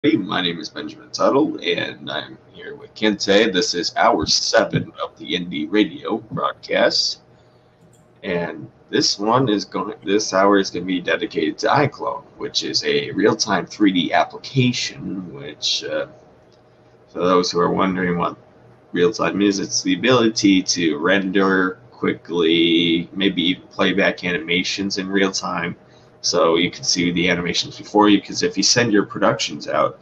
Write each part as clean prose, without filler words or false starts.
Hey, my name is Benjamin Tuttle, and I'm here with Kente. This is hour 7 of the Indie Radio broadcast, and this hour is going to be dedicated to iClone, which is a real-time 3D application. Which, for those who are wondering what real-time is, it's the ability to render quickly, maybe even playback animations in real time, so you can see the animations before you. Because if you send your productions out,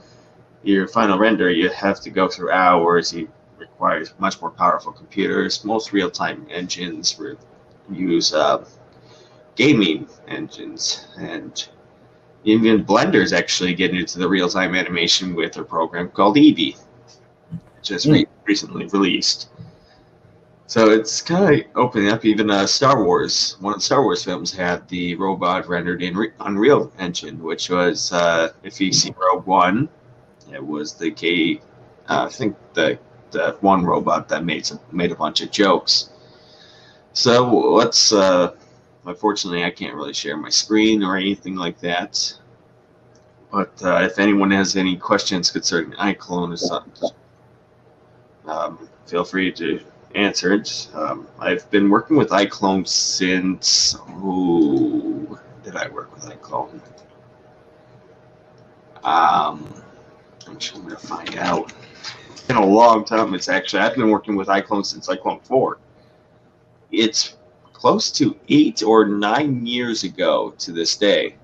your final render, you have to go through hours. It requires much more powerful computers. Most real-time engines use gaming engines, and even Blender's actually getting into the real-time animation with a program called Eevee, just recently released. So it's kind of opening up. Even Star Wars, one of the Star Wars films had the robot rendered in Unreal Engine, which was, if you see Rogue One, it was I think the one robot that made a bunch of jokes. So let's. Unfortunately, I can't really share my screen or anything like that. But if anyone has any questions concerning iClone or something, feel free to answer it. I've been working with iClone since. Did I work with iClone? I'm sure I'm going to find out. It's been a long time. I've been working with iClone since iClone 4. It's close to 8 or 9 years ago to this day.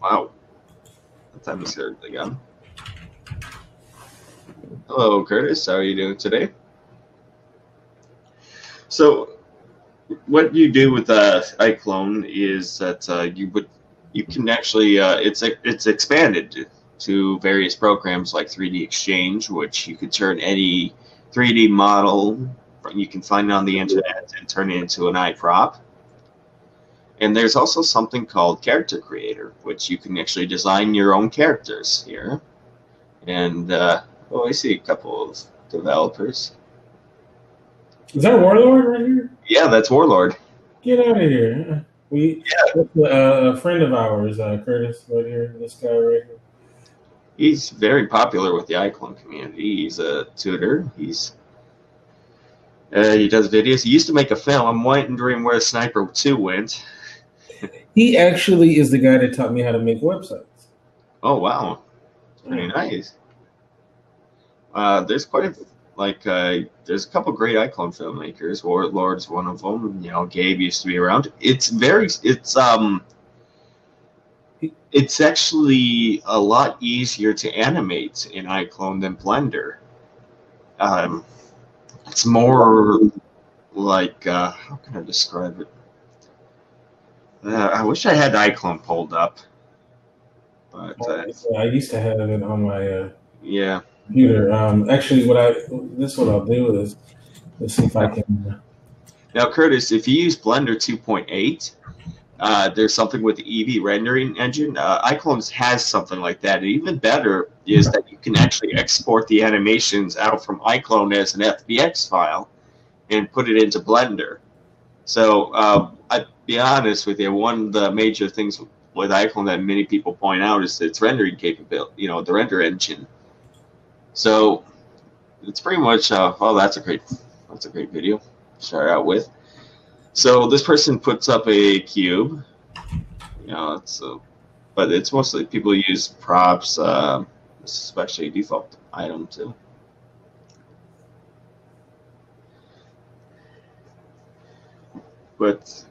Wow. What time is it again? Hello, Curtis. How are you doing today? So, what you do with iClone is that you can actually it's expanded to various programs like 3D Exchange, which you could turn any 3D model you can find on the internet and turn it into an iProp. And there's also something called Character Creator, which you can actually design your own characters here. And I see a couple of developers. Is that Warlord right here? Yeah, that's Warlord. Get out of here. A friend of ours, Curtis, right here. This guy right here. He's very popular with the iClone community. He's a tutor. He does videos. He used to make a film. I'm wondering where Sniper 2 went. He actually is the guy that taught me how to make websites. Oh, wow. Pretty nice. There's quite there's a couple great iClone filmmakers. Warlord's one of them. Gabe used to be around. It's actually a lot easier to animate in iClone than Blender. It's more like, how can I describe it? I wish I had iClone pulled up. But I used to have it on my yeah computer. Actually, what I'll do is, let's see if I can. Now, Curtis, if you use Blender 2.8, there's something with the Eevee rendering engine. iClone has something like that. And even better is that you can actually export the animations out from iClone as an FBX file and put it into Blender. So I'll be honest with you, one of the major things with iClone that many people point out is its rendering capability, the render engine. So it's pretty much, that's a great video to start out with. So this person puts up a cube, but it's mostly people use props, especially default item too. But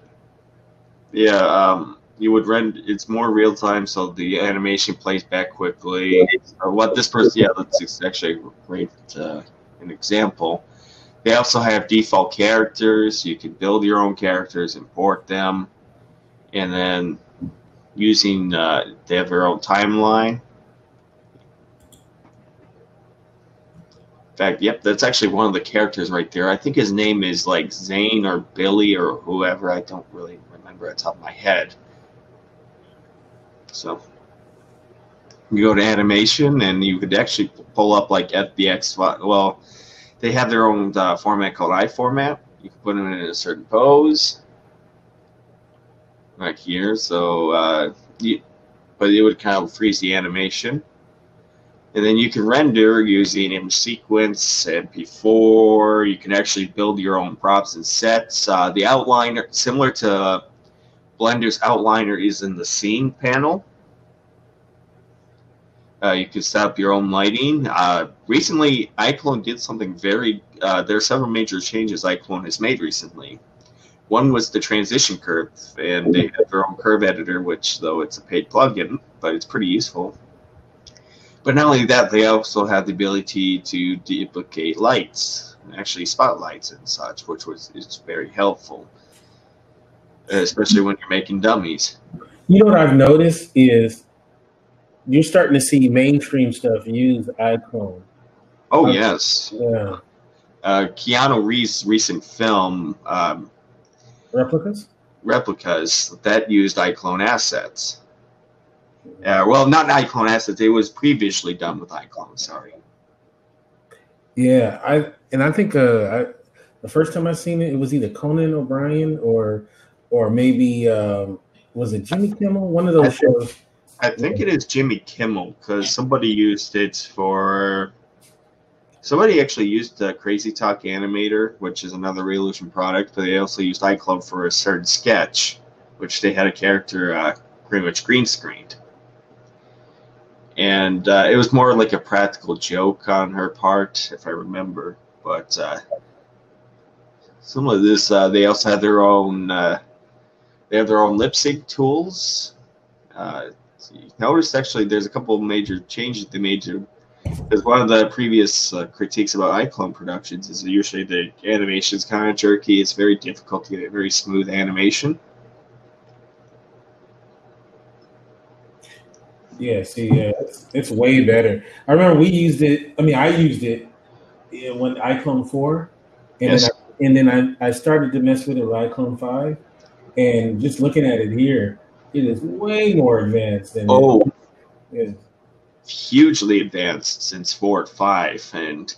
yeah, you would render. It's more real time, so the animation plays back quickly. What this person, that's actually a great an example. They also have default characters. You can build your own characters, import them, and then using they have their own timeline. In fact, yep, that's actually one of the characters right there. I think his name is like Zane or Billy or whoever. I don't really remember at the top of my head. So you go to animation, and you could actually pull up like FBX. Well, they have their own format called iFormat. You can put them in a certain pose, right here. So but it would kind of freeze the animation. And then you can render using image sequence, MP4. You can actually build your own props and sets. The outliner, similar to Blender's outliner, is in the scene panel. You can set up your own lighting. Recently, iClone did something very... there are several major changes iClone has made recently. One was the transition curve, and they have their own curve editor, which, though it's a paid plugin, but it's pretty useful. But not only that, they also have the ability to duplicate lights, actually spotlights and such, which is very helpful, especially when you're making dummies. You know what I've noticed is you're starting to see mainstream stuff use iClone. Oh, yes. Yeah. Keanu Reeves' recent film, Replicas, that used iClone assets. Well, not iClone assets. It was previously done with iClone. Sorry. Yeah, I think the first time I seen it, it was either Conan O'Brien or maybe was it Jimmy Kimmel? One of those shows. I think it is Jimmy Kimmel, because somebody used it for... Somebody actually used the Crazy Talk Animator, which is another Revolution product, but they also used iClone for a certain sketch, which they had a character pretty much green screened. And it was more like a practical joke on her part, if I remember. But some of this, they also have their own... they have their own lip sync tools. You notice actually there's a couple of major changes they made to, because one of the previous critiques about iClone productions is that usually the animation's kind of jerky. It's very difficult to get a very smooth animation. Yeah, it's way better. I remember we used it. I mean, I used it when iClone 4, and yes. then I started to mess with it with iClone 5, and just looking at it here, it is way more advanced than it is. Hugely advanced since 4 and 5, and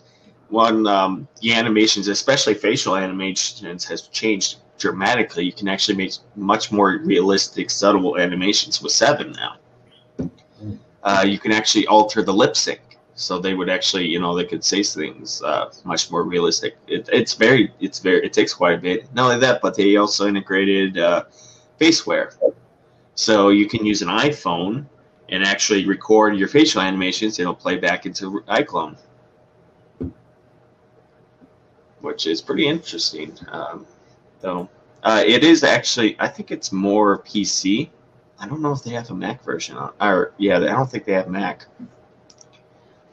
the animations, especially facial animations, has changed dramatically. You can actually make much more realistic, subtle animations with 7 now. You can actually alter the lip sync, so they would actually, they could say things much more realistic. It takes quite a bit. Not only that, but they also integrated faceware, so you can use an iPhone and actually record your facial animations. It'll play back into iClone, which is pretty interesting. Though it is actually, I think it's more PC. I don't know if they have a Mac version I don't think they have Mac.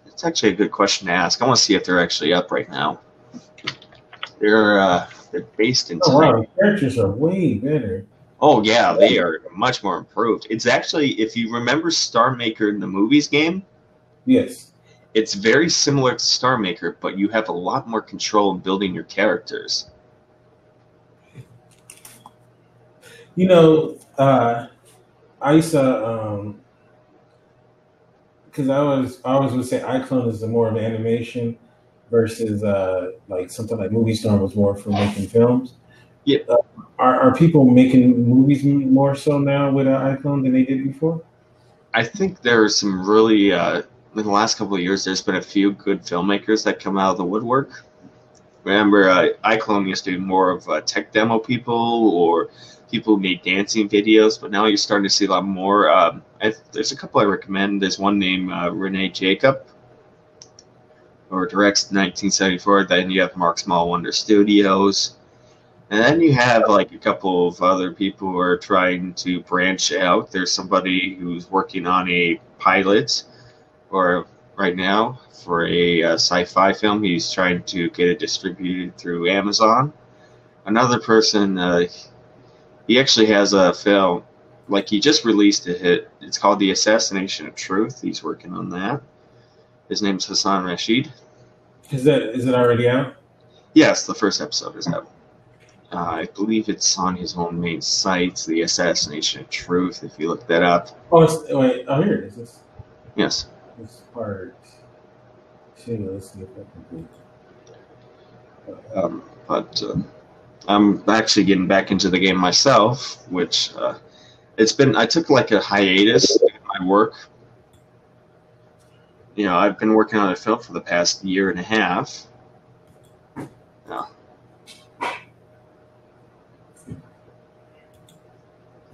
It's actually a good question to ask. I want to see if they're actually up right now. They're based in China. Wow, the characters are way better. Oh yeah, they are much more improved. It's actually, if you remember Star Maker in the movies game, yes, it's very similar to Star Maker, but you have a lot more control in building your characters. I used to, because I always would say iClone is more of an animation versus like something like Movie Star was more for making films. Yeah. Are people making movies more so now with iClone than they did before? I think there are some really, in the last couple of years, there's been a few good filmmakers that come out of the woodwork. Remember, iClone used to be more of tech demo people or people who made dancing videos, but now you're starting to see a lot more. There's a couple I recommend. There's one named Renee Jacob, or directs 1974. Then you have Mark Small Wonder Studios. And then you have like a couple of other people who are trying to branch out. There's somebody who's working on a pilot, or right now, for a sci-fi film. He's trying to get it distributed through Amazon. Another person, he actually has a film, like he just released a hit. It's called The Assassination of Truth. He's working on that. His name's Hassan Rashid. Is it already out? Yes, the first episode is out. I believe it's on his own main site, The Assassination of Truth, if you look that up. Oh, here it is. Yes. This part. Let's see if I can do it. But I'm actually getting back into the game myself, which I took like a hiatus. My my work. I've been working on a film for the past year and a half.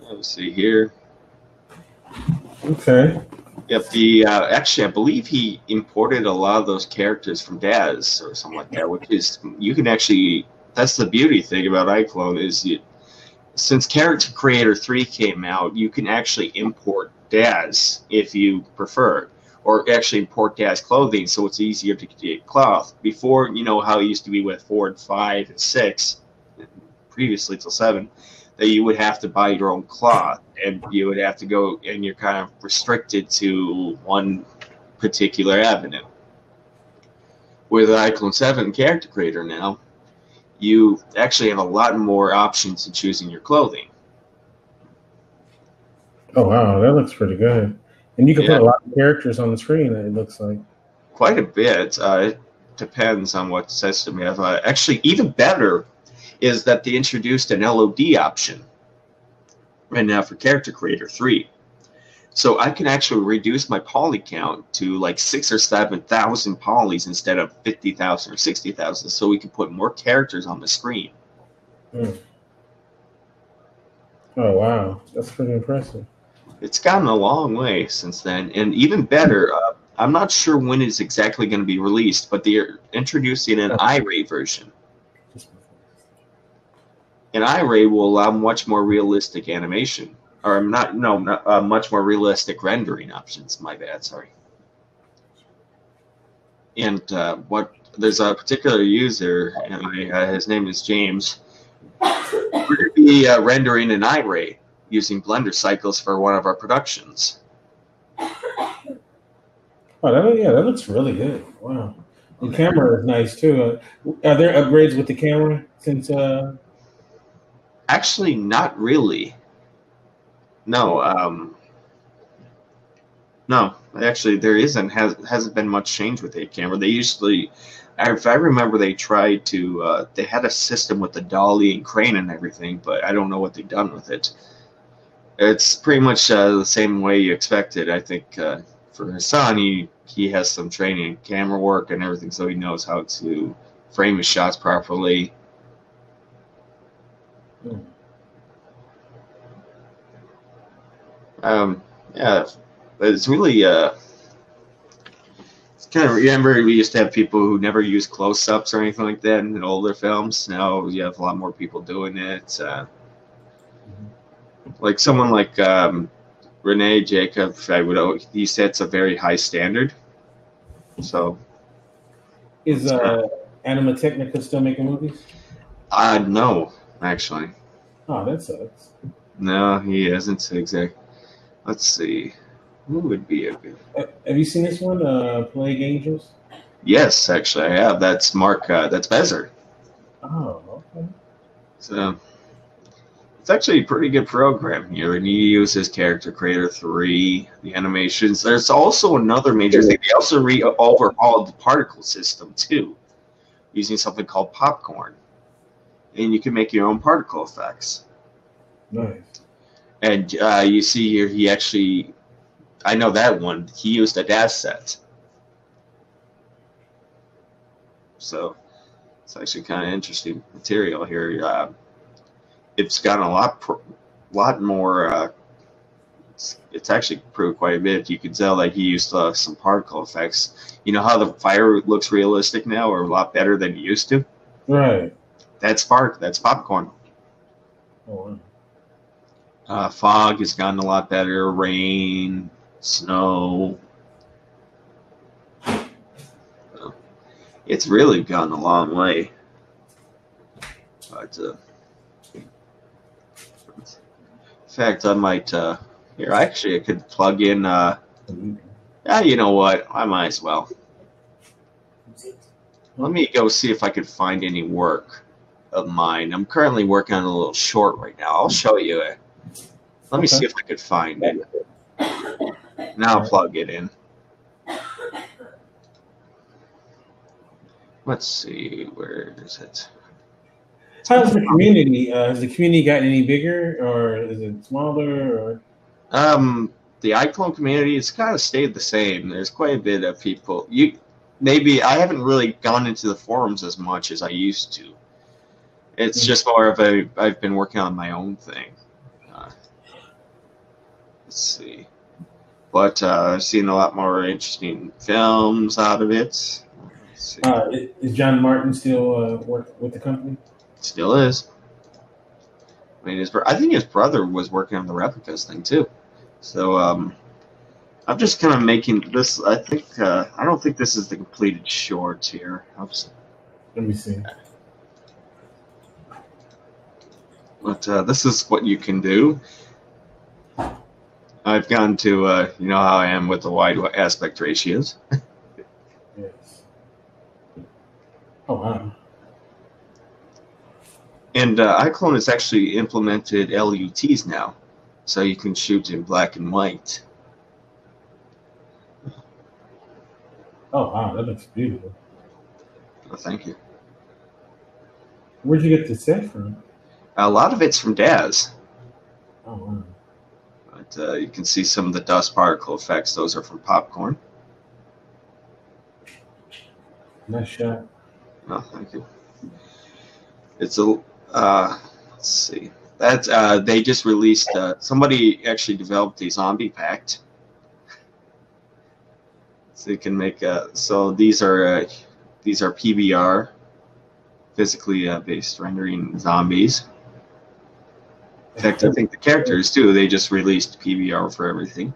Let's see here. Okay. Yep. Actually, I believe he imported a lot of those characters from Daz or something like that, which is you can actually. That's the beauty thing about iClone is since Character Creator 3 came out, you can actually import Daz if you prefer, or actually import Daz clothing, so it's easier to get cloth. Before, how it used to be with 4 and 5 and 6, previously till 7, that you would have to buy your own cloth, and you would have to go, and you're kind of restricted to one particular avenue. With iClone 7 Character Creator now, you actually have a lot more options in choosing your clothing. Oh, wow. That looks pretty good. And you can put a lot of characters on the screen, it looks like. Quite a bit. It depends on what system you have. Actually, even better is that they introduced an LOD option right now for Character Creator 3. So I can actually reduce my poly count to like 6,000 or 7,000 polys instead of 50,000 or 60,000, so we can put more characters on the screen. Oh, wow. That's pretty impressive. It's gotten a long way since then. And even better, I'm not sure when it's exactly going to be released, but they're introducing an iRay version. An iRay will allow much more realistic animation. Or not much more realistic rendering options. My bad, sorry. And there's a particular user, and his name is James. We're going to be rendering an iRay using Blender cycles for one of our productions. Oh, that looks really good. Wow. The camera is nice too. Are there upgrades with the camera since? Actually, not really. No, actually, there hasn't been much change with the camera. They usually, if I remember, they tried to. They had a system with the dolly and crane and everything, but I don't know what they've done with it. It's pretty much the same way you expected. I think for his son, he has some training in camera work and everything, so he knows how to frame his shots properly. Yeah, but it's really it's kind of, remember we used to have people who never used close-ups or anything like that in older films. Now you have a lot more people doing it. Like someone like Renee Jacob, he sets a very high standard. So is Anima Technica still making movies? No, actually. Oh, that sucks. No, he isn't exactly. Let's see. Who would be a good? Have you seen this one, Plague Angels? Yes, actually, I have. That's Mark. That's Bezer. Oh, okay. So it's actually a pretty good program here, and he uses Character Creator 3, the animations. There's also another major thing. They also overhauled the particle system too, using something called Popcorn, and you can make your own particle effects. Nice. And you see here, he actually, I know that one, he used a DAS set. So it's actually kind of interesting material here. It's gotten a lot more, it's actually improved quite a bit. You can tell that he used some particle effects. You know how the fire looks realistic now, or a lot better than it used to? Right. That's Popcorn. Oh, wow. Fog has gotten a lot better. Rain, snow. It's really gone a long way. But in fact, I might here. Actually, I could plug in. Yeah, you know what? I might as well. Let me go see if I could find any work of mine. I'm currently working on a little short right now. I'll show you it. Let me see if I could find it. Now I'll plug it in. Let's see, where is it? How's the community? Has the community gotten any bigger, or is it smaller? Or the iClone community has kind of stayed the same. There's quite a bit of people. I haven't really gone into the forums as much as I used to. It's just more of I've been working on my own thing. Let's see. But I've seen a lot more interesting films out of it. Let's see. Is John Martin still work with the company? Still is. I mean, I think his brother was working on the replicas thing too. So I'm just kind of making this. I think I don't think this is the completed short here. Let me see. But this is what you can do. I've gone to you know how I am with the wide aspect ratios. Yes. Oh wow. And iClone has actually implemented LUTs now, so you can shoot in black and white. Oh wow, that looks beautiful. Oh, thank you. Where'd you get the set from? A lot of it's from Daz. Oh wow. But you can see some of the dust particle effects. Those are from Popcorn. Nice shot. Oh, thank you. It's a let's see. That's they just released. Somebody actually developed a zombie pact, so you can make. So these are PBR, physically based rendering zombies. In fact, I think the characters too. They just released PBR for everything.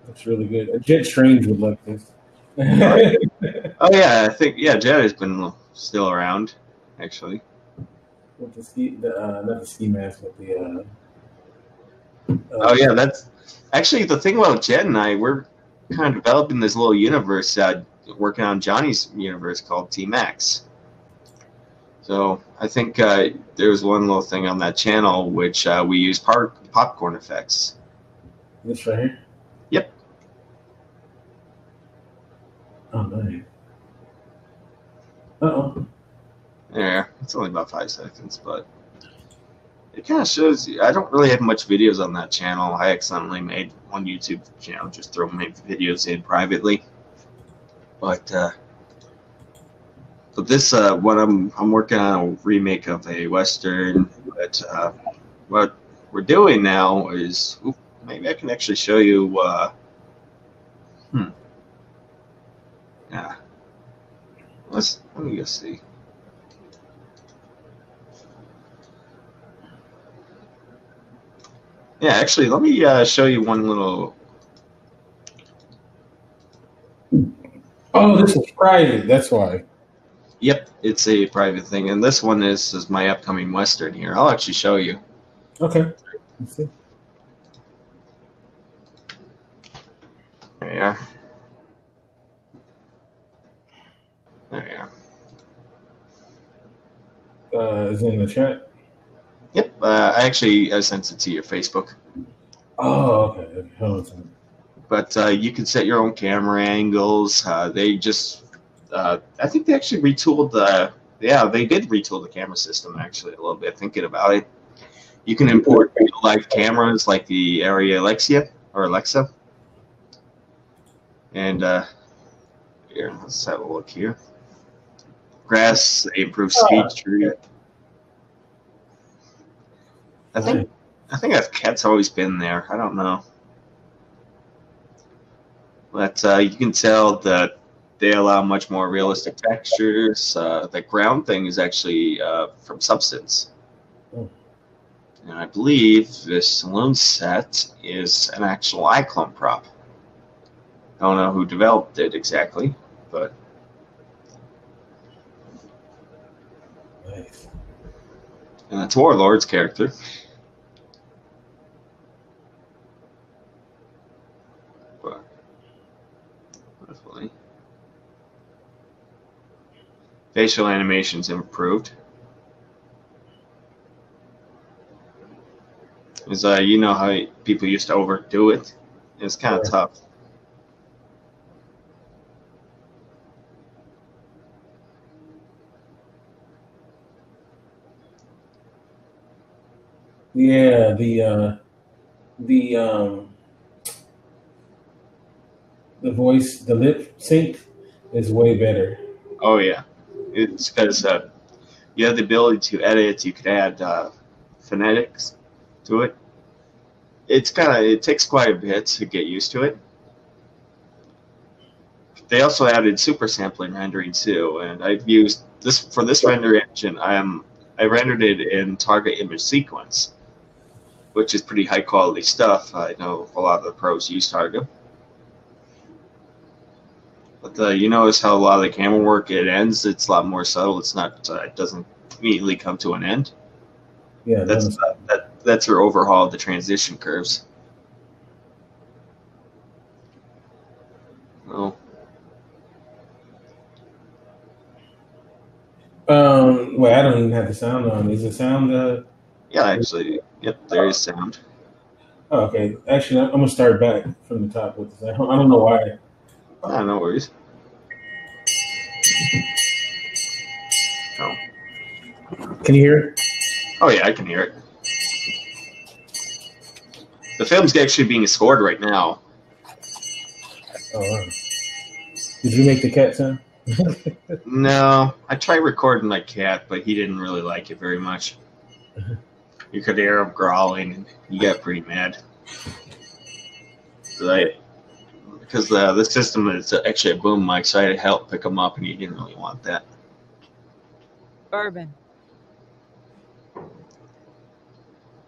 Looks really good. Jet Strange would like this. Oh yeah, I think Jet has been still around, actually. With the ski, not the ski mask, but the. Oh yeah, that's actually the thing about Jet and I. We're kind of developing this little universe, working on Johnny's universe called T-Max. So I think there was one little thing on that channel which we use popcorn effects. This right here. Yep. Oh nice. Uh-oh. There, it's only about 5 seconds, but it kind of shows you. I don't really have much videos on that channel. I accidentally made one YouTube channel, just throw my videos in privately. But this what I'm working on a remake of a Western. But what we're doing now is maybe I can actually show you. Yeah. Let me just see. Yeah, actually, let me show you one little. Oh, this is private. That's why. Yep, it's a private thing, and this one is my upcoming Western here. I'll actually show you. Okay. Let's see. There you are. There you are. Is it in the chat? Yep, I actually sent it to your Facebook. Oh, okay. Hold on a second. But you can set your own camera angles. They just, I think they actually retooled they did retool the camera system actually a little bit. Thinking about it, you can import live cameras like the Area Alexa, and here, let's have a look here. Grass, they improve speed tree. I think that cat's always been there. I don't know. But you can tell that they allow much more realistic textures. The ground thing is actually from Substance. And I believe this saloon set is an actual iClone prop. I don't know who developed it exactly, but... Nice. And that's Warlord's character. But... definitely. Facial animations improved. Because you know how people used to overdo it. It's kind of tough. Yeah, the the voice, the lip sync is way better. Oh yeah, it's because you have the ability to edit. You could add phonetics to it. It takes quite a bit to get used to it. They also added super sampling rendering too, and I've used this for this render engine. I rendered it in target image sequence, which is pretty high quality stuff. I know a lot of the pros use target. But you notice how a lot of the camera work, it ends. It's a lot more subtle. It's not. It doesn't immediately come to an end. Yeah, That's her overhaul of the transition curves. Oh. Wait, I don't even have the sound on. Is the sound? Yeah, actually, yep. There is sound. Oh, okay. Actually, I'm gonna start back from the top with this. I don't know why. Ah, no worries. Oh. Can you hear it? Oh yeah, I can hear it. The film's actually being scored right now. Oh, wow. Did you make the cat sound? No, I tried recording my cat, but he didn't really like it very much. You could hear him growling, and he got pretty mad. Because the system is actually a boom mic, so I had to help pick him up, and he didn't really want that. Bourbon.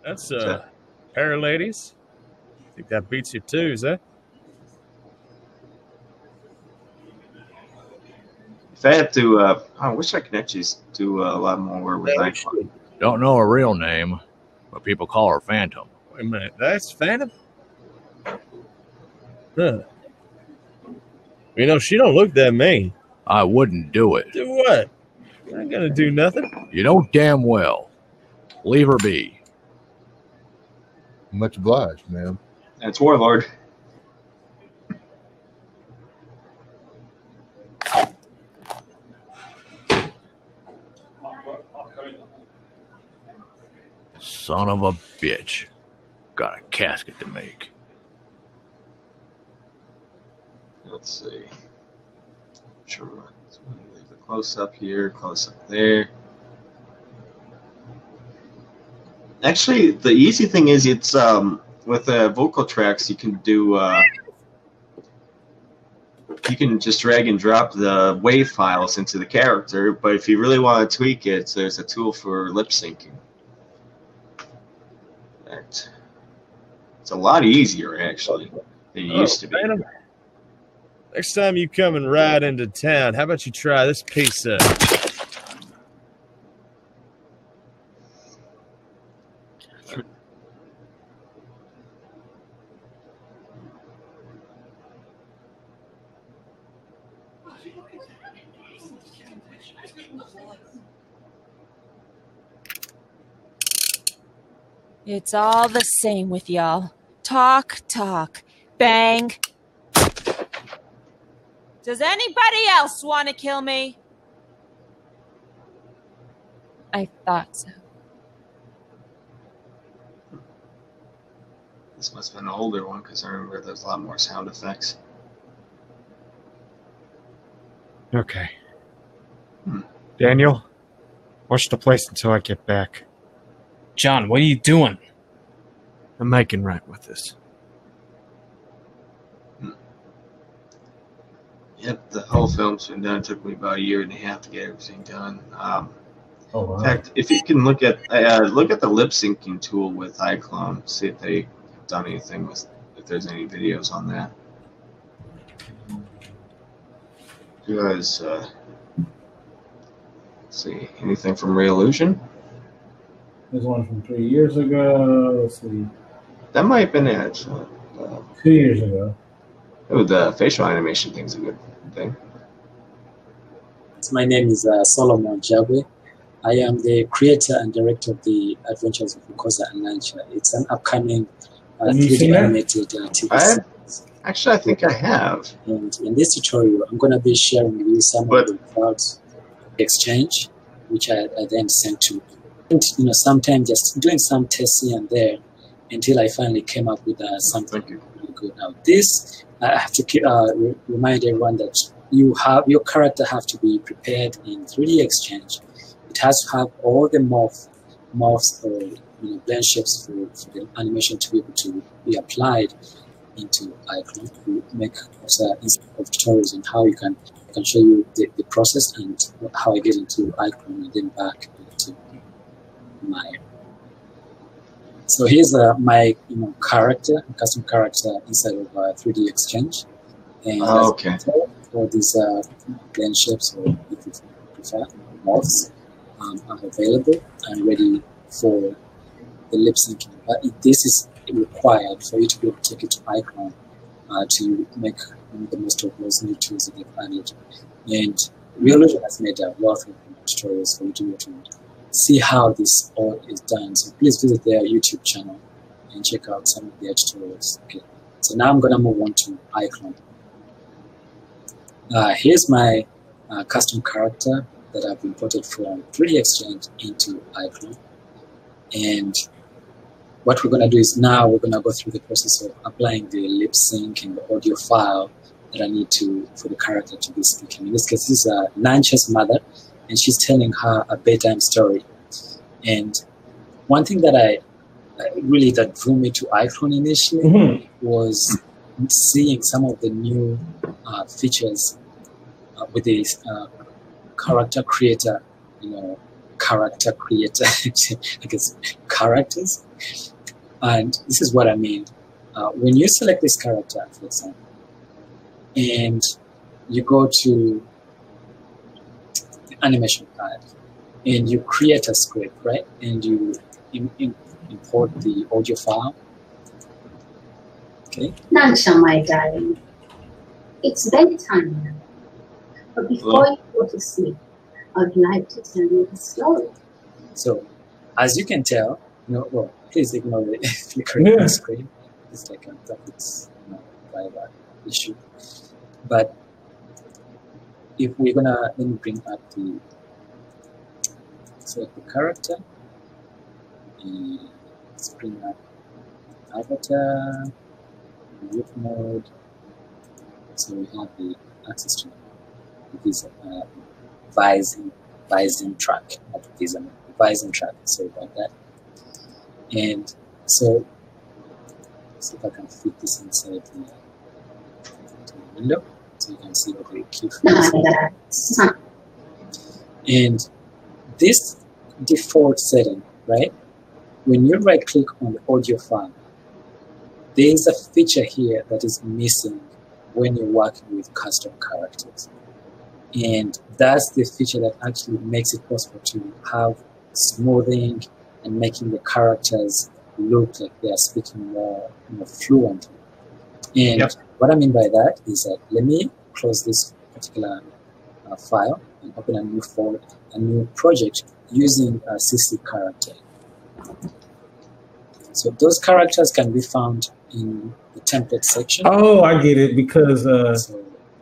That's a pair of ladies. I think that beats your twos, eh? If I had to, I wish I could actually do a lot more with iClone. Don't know her real name, but people call her Phantom. Wait a minute, that's Phantom? Huh. You know, she don't look that mean. I wouldn't do it. Do what? I ain't gonna do nothing. You know damn well. Leave her be. Much obliged, ma'am. That's Warlord. Son of a bitch. Got a casket to make. Let's see. Sure. So leave the close up here, close up there. Actually, the easy thing is it's with vocal tracks you can do you can just drag and drop the wave files into the character, but if you really want to tweak it, there's a tool for lip syncing. It's a lot easier actually than it used to be. Phantom, next time you come and ride into town, how about you try this pizza? It's all the same with y'all. Talk, talk, bang. Does anybody else want to kill me? I thought so. This must have been an older one because I remember there's a lot more sound effects. Okay. Daniel, watch the place until I get back. John, what are you doing? I'm making right with this. Yep, the whole film's been done. It took me about a year and a half to get everything done. Oh, wow. In fact, if you can look at the lip syncing tool with iClone, see if they've done anything with, if there's any videos on that. You guys see anything from Reillusion? There's one from 3 years ago. Let's see. That might have been it, actually. 2 years ago. Oh, the facial animation thing's a good thing. My name is Solomon Jagwe. I am the creator and director of the Adventures of Mukosa and Lancha. It's an upcoming 3D animated TV series. Actually, I think I have. And in this tutorial, I'm going to be sharing with you some of the crowds exchange, which I then sent to, sometimes just doing some tests here and there until I finally came up with something really good. Now, this I have to remind everyone that your character have to be prepared in 3D Exchange. It has to have all the morphs or blend shapes for the animation to be able to be applied into iClone. We make also tutorials on how I can show you the process and how I get into iClone and then back into my. So here's my character, custom character inside of 3D Exchange, and okay. all these blend shapes, or if you prefer, morphs, are available and ready for the lip syncing. But this is required for you to be able to take it to iClone to make the most of those new tools that they've added. And Realogic has made a lot of tutorials for you to be able to see how this all is done. So please visit their YouTube channel and check out some of their tutorials. Okay. So now I'm going to move on to iClone. Here's my custom character that I've imported from 3D Exchange into iClone. And what we're going to do is now we're going to go through the process of applying the lip sync and the audio file that I need for the character to be speaking. In this case, this is Nancha's mother, and she's telling her a bedtime story. And one thing that that drew me to iClone initially was seeing some of the new features with the character creator, I guess, characters. And this is what I mean. When you select this character, for example, and you go to the animation pad, and you create a script, right? And you import the audio file. Okay. Nansha, my darling, it's bedtime now. But before you go to sleep, I'd like to tell you a story. So, as you can tell, please ignore the flickering on the screen. It's like a graphics playback issue. But if we're gonna let me bring up select the character, and let's bring up avatar, loop mode. So we have the access to this Vising track, not Vising track. Sorry about that. And so, see if I can fit this inside the window so you can see what the keyframes are. And this default setting, right? When you right click on the audio file, there is a feature here that is missing when you're working with custom characters. And that's the feature that actually makes it possible to have smoothing and making the characters look like they are speaking more fluently. And what I mean by that is that let me close this particular file and open a new folder, a new project using a CC character. So those characters can be found in the template section. Oh, I get it, because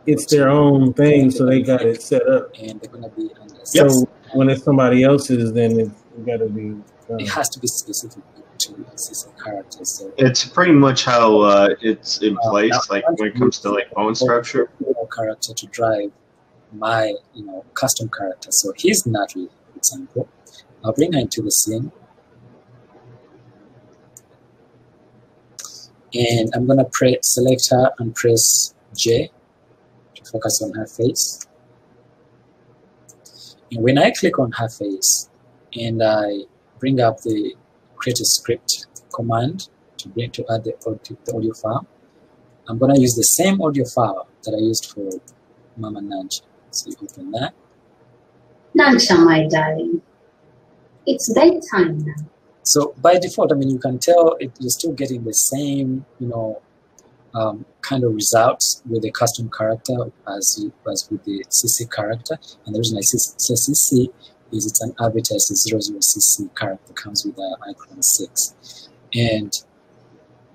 it's their own thing, so they got it set up. And they're going to be under. So when it's somebody else's, then it's got to be. It has to be specific to CC characters. So it's pretty much how it's in place, like when it comes to like bone structure. Character to drive my custom character. So here's Natalie, for example. I'll bring her into the scene. And I'm going to select her and press J to focus on her face. And when I click on her face and I bring up the create a script command to add the audio file, I'm going to use the same audio file that I used for Mama Nancha. So you open that. Nancha, my darling, it's bedtime now. So by default, you can tell you're still getting the same, kind of results with the custom character as with the CC character. And the reason I say CC is it's an avatar, it's a 00CC character, comes with the iClone 6. And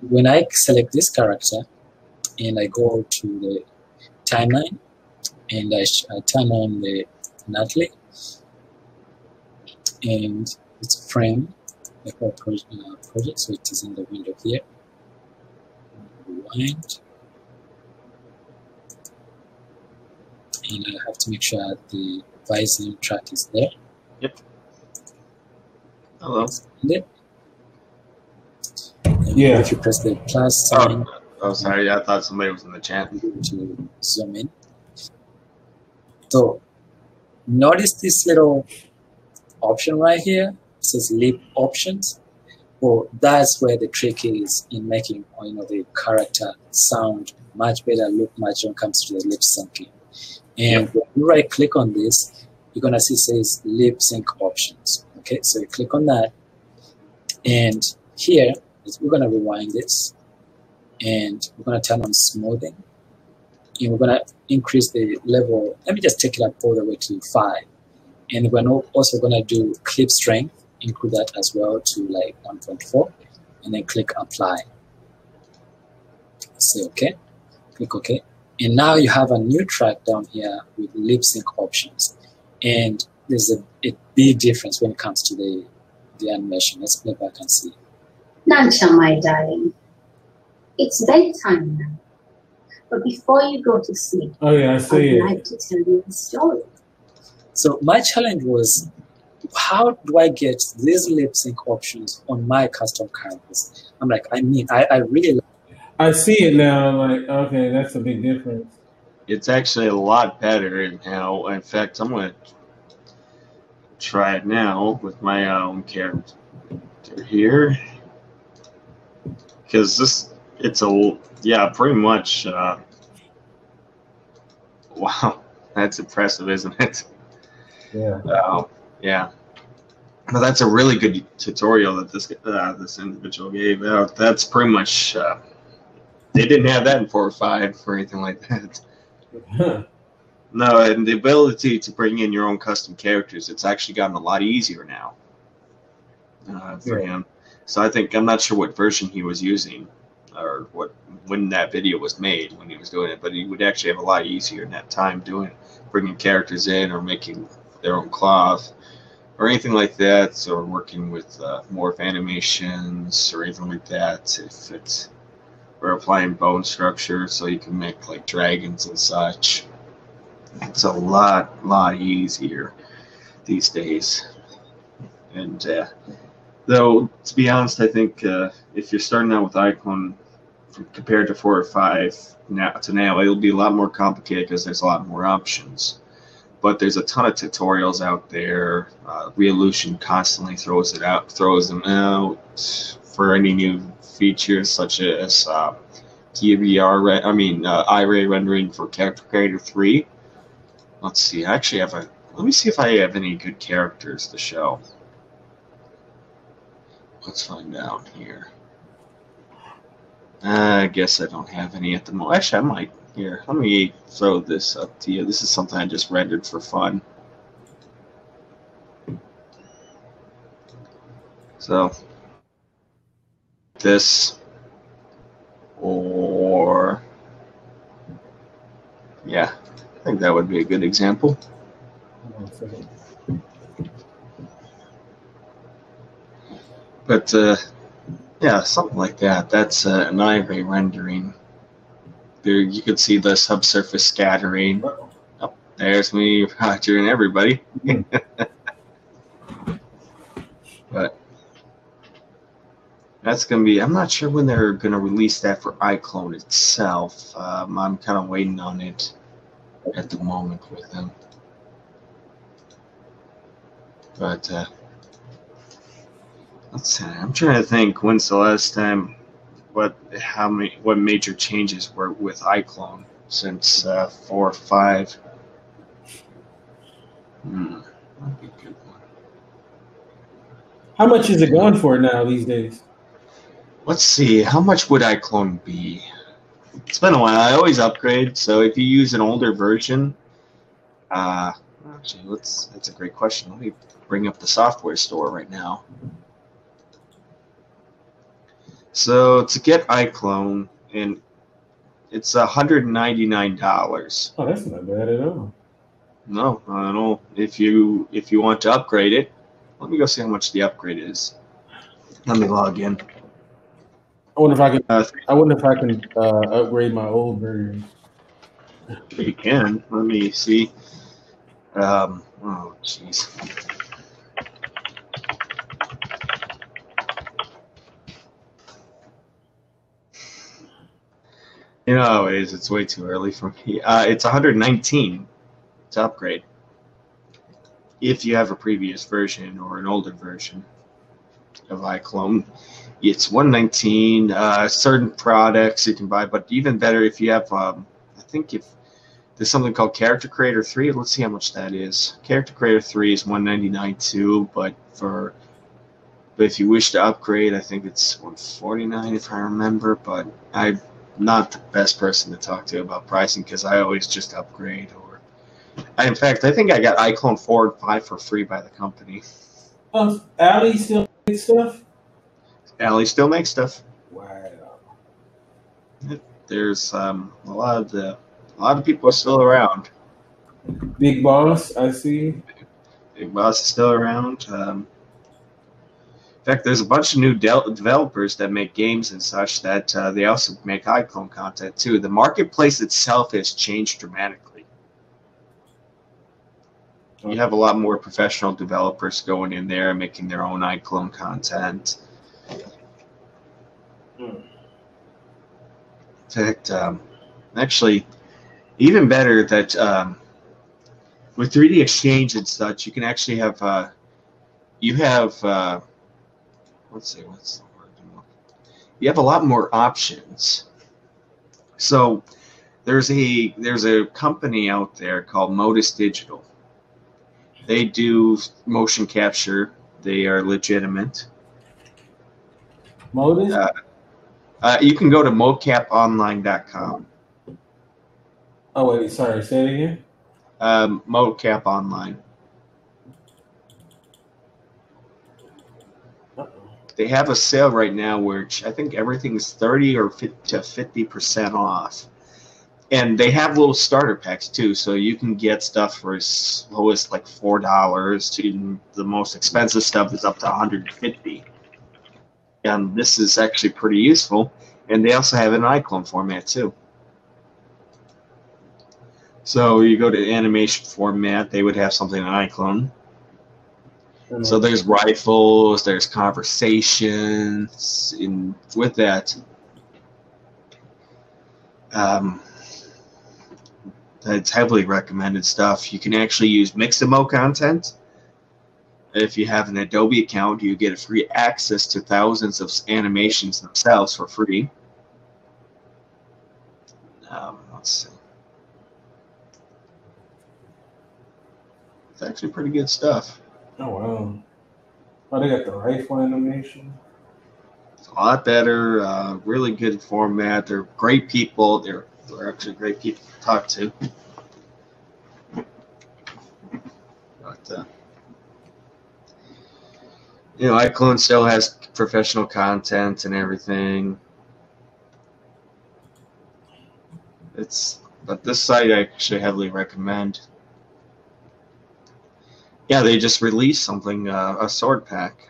when I select this character and I go to the timeline and I turn on the Natalie and it's frame. Project, so it is in the window here. Rewind. and I have to make sure the Visine track is there. Yep. Hello. And Yeah. if you press the plus sign, Oh, sorry. I thought somebody was in the chat. to zoom in. So notice this little option right here. It says lip options. Well, that's where the trick is in making the character sound much better, look much when it comes to the lip syncing. And when you right click on this, you're gonna see it says lip sync options. Okay, so you click on that, and here we're gonna rewind this, and we're gonna turn on smoothing, and we're gonna increase the level. Let me just take it up all the way to 5, and we're also gonna do clip strength. Include that as well to like 1.4, and then click apply. Say okay, click OK, and now you have a new track down here with lip sync options, and there's a big difference when it comes to the animation. Let's play back and see. Nansha, my darling, it's bedtime now. But before you go to sleep, Oh yeah, I see I'd like to tell you a story. So my challenge was, how do I get these lip sync options on my custom characters? I'm like, I really like. I see it now. Like, okay, that's a big difference. It's actually a lot better now. In fact, I'm going to try it now with my own character here. Because pretty much, wow, that's impressive, isn't it? Yeah. Yeah. But that's a really good tutorial that this individual gave out. That's pretty much, they didn't have that in 4 or 5 or anything like that. No, and the ability to bring in your own custom characters, it's actually gotten a lot easier now for him. So I'm not sure what version he was using or when that video was made, when he was doing it, but he would actually have a lot easier in that time bringing characters in or making their own cloth or anything like that, or working with morph animations or anything like that. If it's we're applying bone structure, so you can make like dragons and such. It's a lot easier these days. And though, to be honest, I think if you're starting out with iClone compared to 4 or 5 now, it'll be a lot more complicated because there's a lot more options. But there's a ton of tutorials out there. Reolution constantly throws them out for any new features, such as iRay rendering for Character Creator 3. Let's see. Let me see if I have any good characters to show. Let's find out here. I guess I don't have any at the moment. Actually, I might. Here, let me throw this up to you. This is something I just rendered for fun. So, this, or, yeah, I think that would be a good example. But, yeah, something like that. That's an iRay rendering. There, you can see the subsurface scattering. Oh, there's me, Roger, and everybody. But that's going to be, I'm not sure when they're going to release that for iClone itself. I'm kind of waiting on it at the moment with them. But let's see, I'm trying to think when's the last time, what major changes were with iClone since 4 or 5. That'd be a good one. How much is it going for now these days? Let's see, how much would iClone be? It's been a while. I always upgrade, so if you use an older version, actually, that's a great question. Let me bring up the software store right now. So to get iClone, and it's $199. Oh, that's not bad at all. No, I don't know. If you want to upgrade it, let me go see how much the upgrade is. Let me log in. I wonder if I can. Upgrade my old version. You can. Let me see. Oh, jeez. You know how it is. It's way too early for me. It's 119 to upgrade if you have a previous version or an older version of iClone. It's 119. Certain products you can buy, but even better if you have. I think if there's something called Character Creator 3. Let's see how much that is. Character Creator 3 is 199 too, but if you wish to upgrade, I think it's 149 if I remember. But I'm not the best person to talk to about pricing because I always just upgrade. In fact, I think I got iClone 4 and 5 for free by the company. Allie still makes stuff? Allie still makes stuff. Wow. There's a lot of people are still around. Big Boss, I see. Big Boss is still around. In fact, there's a bunch of new developers that make games and such that they also make iClone content too. The marketplace itself has changed dramatically. You have a lot more professional developers going in there and making their own iClone content. In fact, actually, even better that with 3D Exchange and such, you can actually have let's see, what's the word? You have a lot more options. So there's a company out there called Modus Digital. They do motion capture. They are legitimate. Modus? You can go to mocaponline.com. Oh, wait, sorry, say it again. Mocap Online. They have a sale right now where I think everything's 30 or 50 to 50% off. And they have little starter packs too, so you can get stuff for as low as like $4 to the most expensive stuff is up to $150. And this is actually pretty useful. And they also have an iClone format too. So you go to animation format, they would have something in iClone. So there's rifles, there's conversations, and with that, that's heavily recommended stuff. You can actually use Mixamo content. If you have an Adobe account, you get free access to thousands of animations themselves for free. Let's see. It's actually pretty good stuff. Oh, wow. Oh, they got the rifle animation. It's a lot better, really good format. They're great people. They're actually great people to talk to. But, iClone still has professional content and everything. But this site I actually heavily recommend. Yeah, they just released something, a sword pack.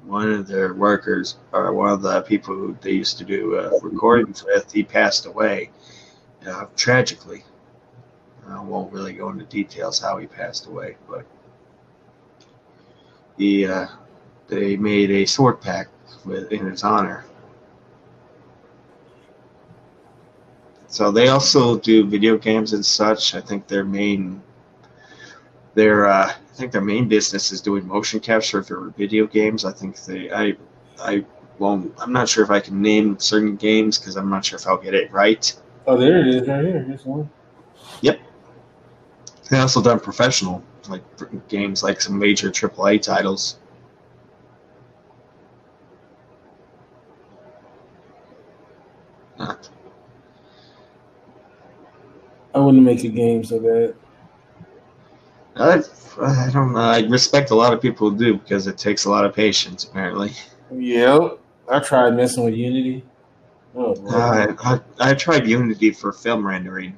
One of their workers, or one of the people who they used to do recordings with, he passed away tragically. I won't really go into details how he passed away, but they made a sword pack in his honor. So they also do video games and such. I think their main business is doing motion capture for video games. I think I'm not sure if I can name certain games because I'm not sure if I'll get it right. Oh, there it is, right here. Here's one. Yep. They also done professional games, like some major AAA titles. I wouldn't make a game so bad. I don't know. I respect a lot of people who do because it takes a lot of patience, apparently. Yep. I tried messing with Unity. Oh, I tried Unity for film rendering.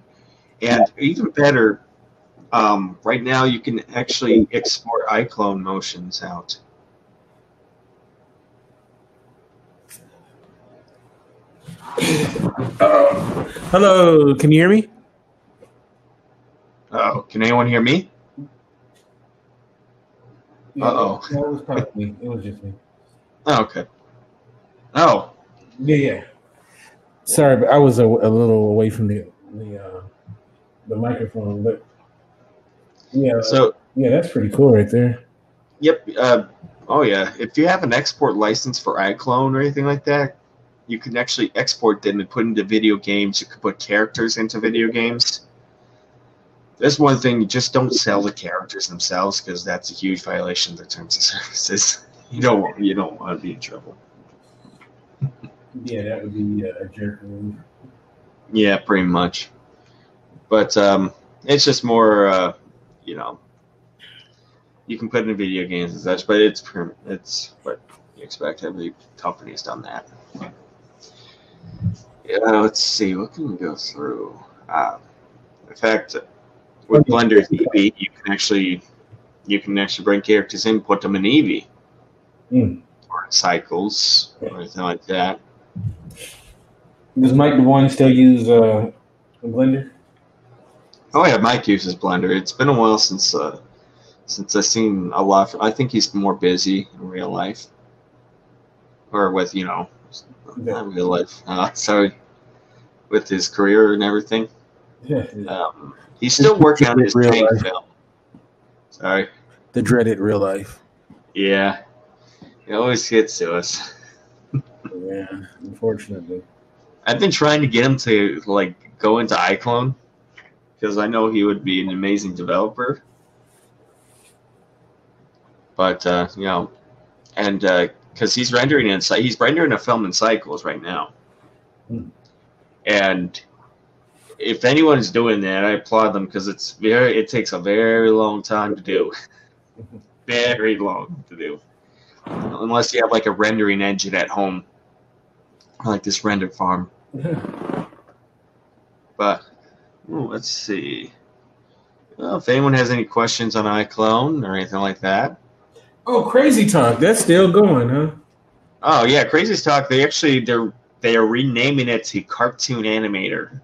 And even better, right now you can actually export iClone motions out. Hello, can you hear me? Oh, can anyone hear me? Yeah, Uh-oh. that was probably me. It was just me. Oh, okay. Oh. Yeah. Sorry, but I was a little away from the microphone, but yeah. So that's pretty cool right there. Yep. Oh yeah. If you have an export license for iClone or anything like that, you can actually export them and put into video games. You can put characters into video games. There's one thing: you just don't sell the characters themselves because that's a huge violation of the terms of services. You don't want to be in trouble. Yeah, that would be a jerk move. Yeah, pretty much. But it's just more, you can put in video games and such, but it's what you expect. Every company's done that. Yeah, let's see. What can we go through? In fact, with Blender Eevee, you can actually bring characters in, put them in Eevee, or in cycles, or anything like that. Does Mike DeWine still use Blender? Oh yeah, Mike uses Blender. It's been a while since I've seen a lot. I think he's more busy in real life, or with not real life. Sorry, with his career and everything. Yeah. He's still working on his real Tank life. film. Sorry. The dreaded real life. Yeah, it always gets to us. Yeah, unfortunately. I've been trying to get him to go into iClone because I know he would be an amazing developer. But and because he's rendering a film in cycles right now, and if anyone's doing that, I applaud them because it takes a very long time to do, very long to do, unless you have a rendering engine at home, like this render farm. But let's see. Well, if anyone has any questions on iClone or anything like that. Oh, Crazy Talk, that's still going, huh? Oh yeah, Crazy Talk. They are renaming it to Cartoon Animator.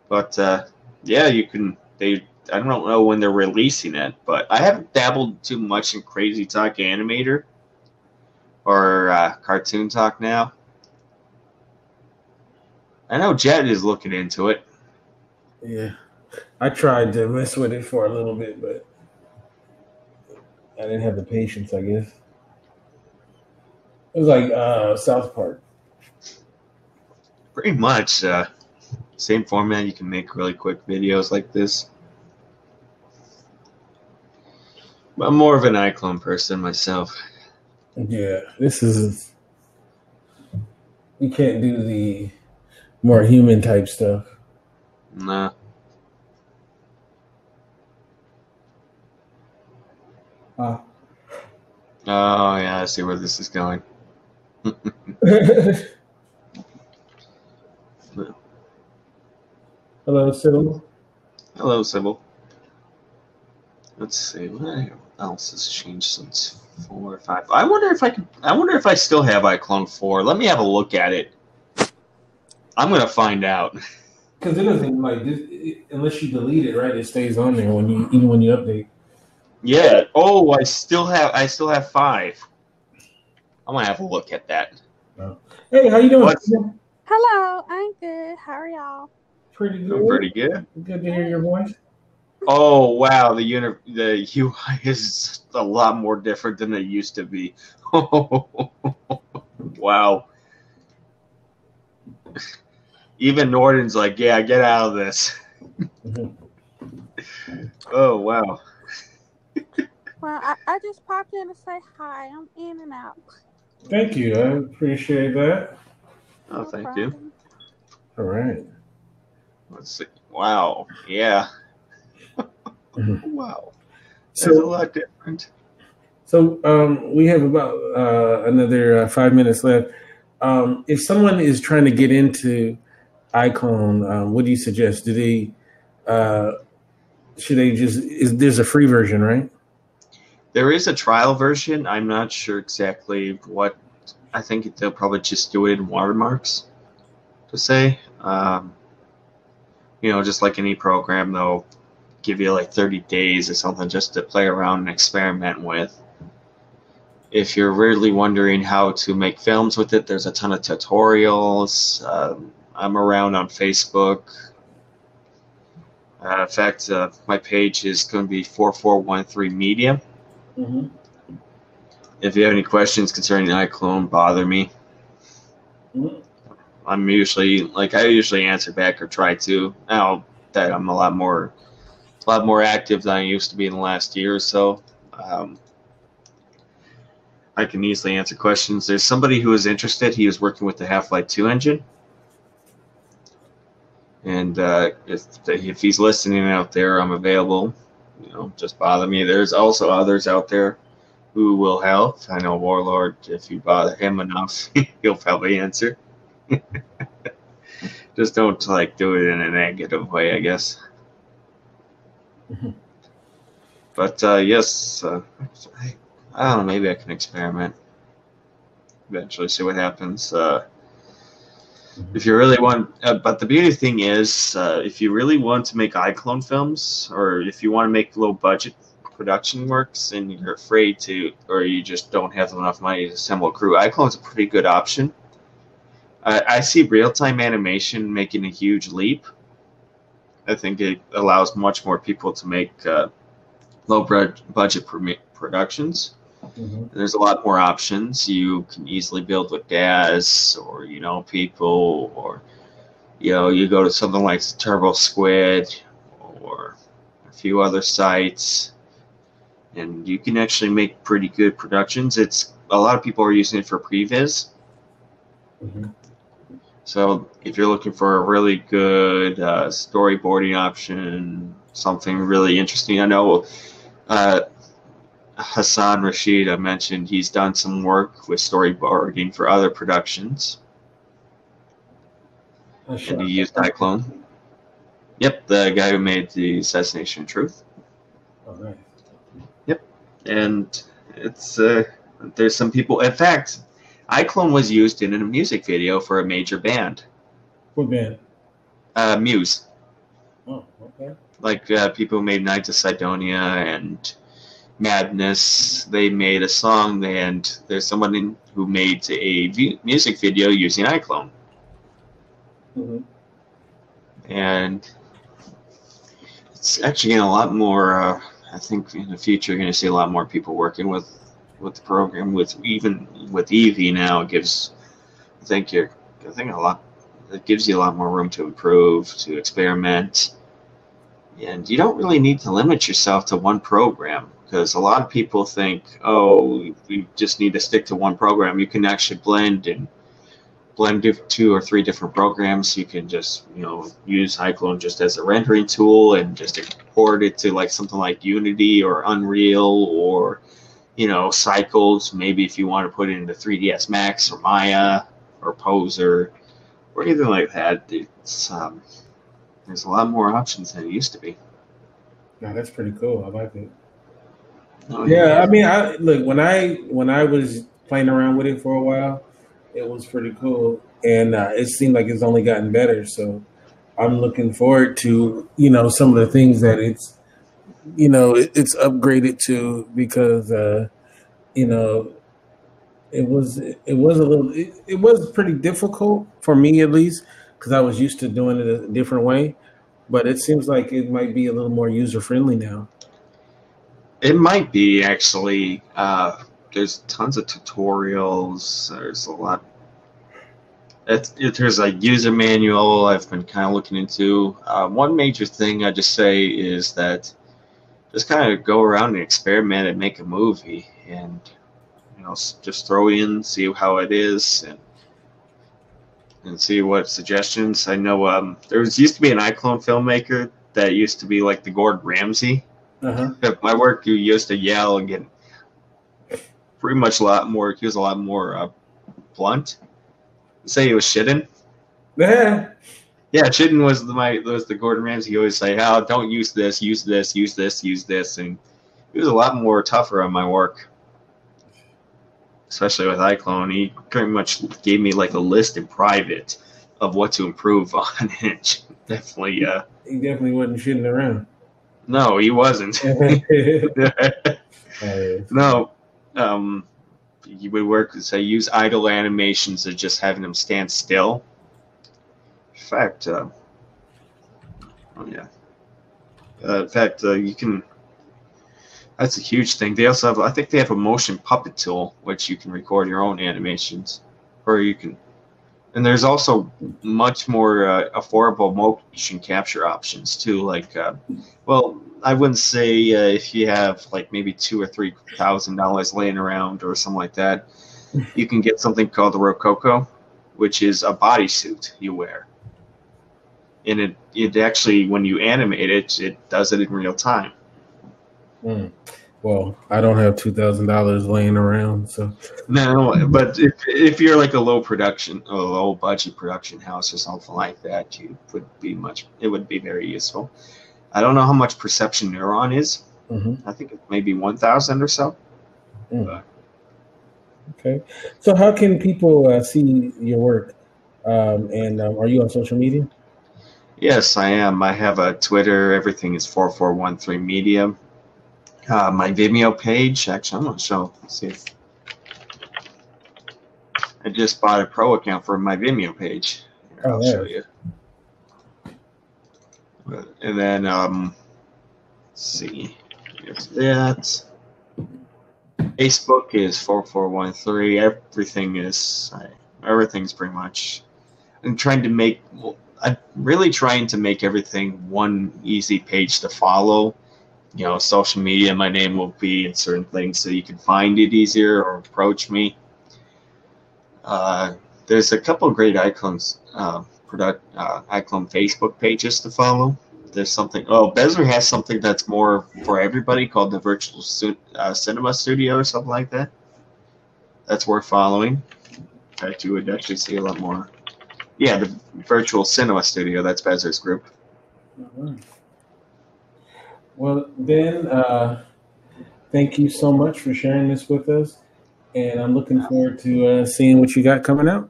But yeah, you can. I don't know when they're releasing it, but I haven't dabbled too much in Crazy Talk Animator or Cartoon Talk now. I know Jet is looking into it. Yeah, I tried to mess with it for a little bit, but I didn't have the patience, I guess. It was like South Park. Pretty much same format. You can make really quick videos like this. But I'm more of an iClone person myself. Yeah, this is. You can't do the more human type stuff. Nah. Oh yeah, I see where this is going. Hello, Sybil. Hello, Sybil. Let's see what else has changed since 4 or 5. I wonder if I still have iClone 4. Let me have a look at it. I'm gonna find out. Because it doesn't unless you delete it, right? It stays on there even when you update. Yeah. Oh, I still have 5. I'm gonna have a look at that. Oh. Hey, how you doing? Hello, I'm good. How are y'all? Pretty good. I'm pretty good. Good to hear your voice. Oh wow, the UI is a lot more different than it used to be. Wow. Even Norton's like, yeah, get out of this. Oh wow. Well, I just popped in to say hi. I'm in and out. Thank you. I appreciate that. Oh, thank you. All right. Let's see. Wow. Yeah. Wow. So it's a lot different. So we have about another 5 minutes left. If someone is trying to get into iClone, what do you suggest? Do they should they there's a free version, right? There is a trial version. I'm not sure exactly what I think they'll probably just do it in watermarks, to say. Just like any program, they'll give you like 30 days or something just to play around and experiment with. If you're really wondering how to make films with it, there's a ton of tutorials. I'm around on Facebook. In fact, my page is going to be 4413 Media. Mm-hmm. If you have any questions concerning iClone, bother me. Mm-hmm. I usually answer back or try to. Now that I'm a lot more active than I used to be in the last year or so, I can easily answer questions. There's somebody who is interested. He was working with the Half-Life 2 engine. And if he's listening out there, I'm available. Just bother me. There's also others out there who will help. I know Warlord, if you bother him enough, he'll probably answer. Just don't do it in a negative way, I guess. Mm-hmm. But yes, I don't know. Maybe I can experiment. Eventually, see what happens. If you really want, but the beauty thing is, if you really want to make iClone films, or if you want to make low budget production works, and you're afraid to, or you just don't have enough money to assemble a crew, iClone's a pretty good option. I see real-time animation making a huge leap. I think it allows much more people to make low-budget productions. Mm-hmm. There's a lot more options. You can easily build with DAS, or people, or you go to something like Turbo Squid or a few other sites, and you can actually make pretty good productions. A lot of people are using it for previs. Mm-hmm. So if you're looking for a really good storyboarding option, something really interesting, I know Hassan Rashid, I mentioned, he's done some work with storyboarding for other productions. And he used iClone. Yep, the guy who made the Assassination of Truth. Oh, nice. Yep, and it's there's some people. In fact, iClone was used in a music video for a major band. What band? Muse. Oh, okay. Like people who made Knights of Sidonia and Madness. They made a song, and there's someone who made a music video using iClone. Mm-hmm. And it's actually getting a lot more. I think in the future you're going to see a lot more people working with the program. Even with Eevee now, it gives a lot. It gives you a lot more room to improve, to experiment, and you don't really need to limit yourself to one program, because a lot of people think, oh, you just need to stick to one program. You can actually blend 2 or 3 different programs. You can just use iClone just as a rendering tool and just import it to something like Unity or Unreal or Cycles. Maybe if you want to put it into 3ds Max or Maya or Poser or anything like that. It's there's a lot more options than it used to be. Yeah, that's pretty cool. I like it. Oh, Yeah, I mean, look, when I was playing around with it for a while, it was pretty cool, and it seemed like it's only gotten better. So I'm looking forward to some of the things that it's upgraded to, because it was pretty difficult for me, at least, because I was used to doing it a different way. But it seems like it might be a little more user friendly now. It might be, actually. There's tons of tutorials. There's a lot. There's a user manual I've been kind of looking into. One major thing I just say is that just kind of go around and experiment and make a movie, and just throw in, see how it is, and see what suggestions. I know there used to be an iClone filmmaker that used to be like the Gordon Ramsay. At my work, he used to yell and get pretty much a lot more. He was a lot more blunt. Say he was shitting. Yeah, shitting was the Gordon Ramsay. He always say, "Oh, don't use this, use this, use this, use this," and he was a lot more tougher on my work. especially with iClone, he pretty much gave me like a list in private of what to improve on it. Definitely. He definitely wasn't shitting around. No, he wasn't. No. You would work, say, use idle animations of just having them stand still. In fact, you can. That's a huge thing. They also have, I think they have a motion puppet tool, which you can record your own animations, or you can. And there's also much more affordable motion capture options too. Like, well, I wouldn't say if you have like maybe $2,000 or $3,000 laying around or something like that, you can get something called the Rococo, which is a bodysuit you wear. And it actually, when you animate it, it does it in real time. Well, I don't have $2,000 laying around, so no. But if you're like a low budget production house or something like that, it would be very useful. I don't know how much Perception Neuron is. I think it's maybe 1,000 or so. Okay. So how can people see your work? And are you on social media? Yes, I am. I have a Twitter. Everything is 4413 Media. My Vimeo page, actually, I'm going to show. Let's see. I just bought a pro account for my Vimeo page. Here, I'll show you. And then, let's see. Here's that. Facebook is 4413. Everything's pretty much. I'm really trying to make everything one easy page to follow. Social media, my name will be in certain things so you can find it easier or approach me. There's a couple of great iClone Facebook pages to follow. There's something. Bezer has something that's more for everybody called the Virtual Cinema Studio or something like that. That's worth following. In fact, you would actually see a lot more. Yeah, the Virtual Cinema Studio. That's Bezer's group. Well, Ben, thank you so much for sharing this with us, and I'm looking forward to seeing what you got coming out.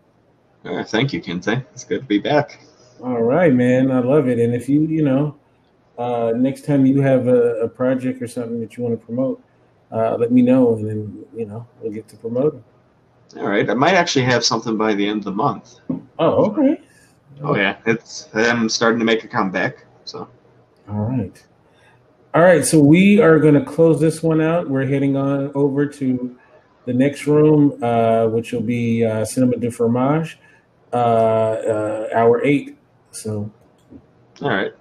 Thank you, Kente. It's good to be back. All right, man. I love it. And if you, next time you have a project or something that you want to promote, let me know, and then, we'll get to promote it. All right. I might actually have something by the end of the month. Oh, okay. Oh, yeah. I'm starting to make a comeback, so. All right, so we are going to close this one out. We're heading on over to the next room, which will be Cinema du Fromage, hour 8. So, all right.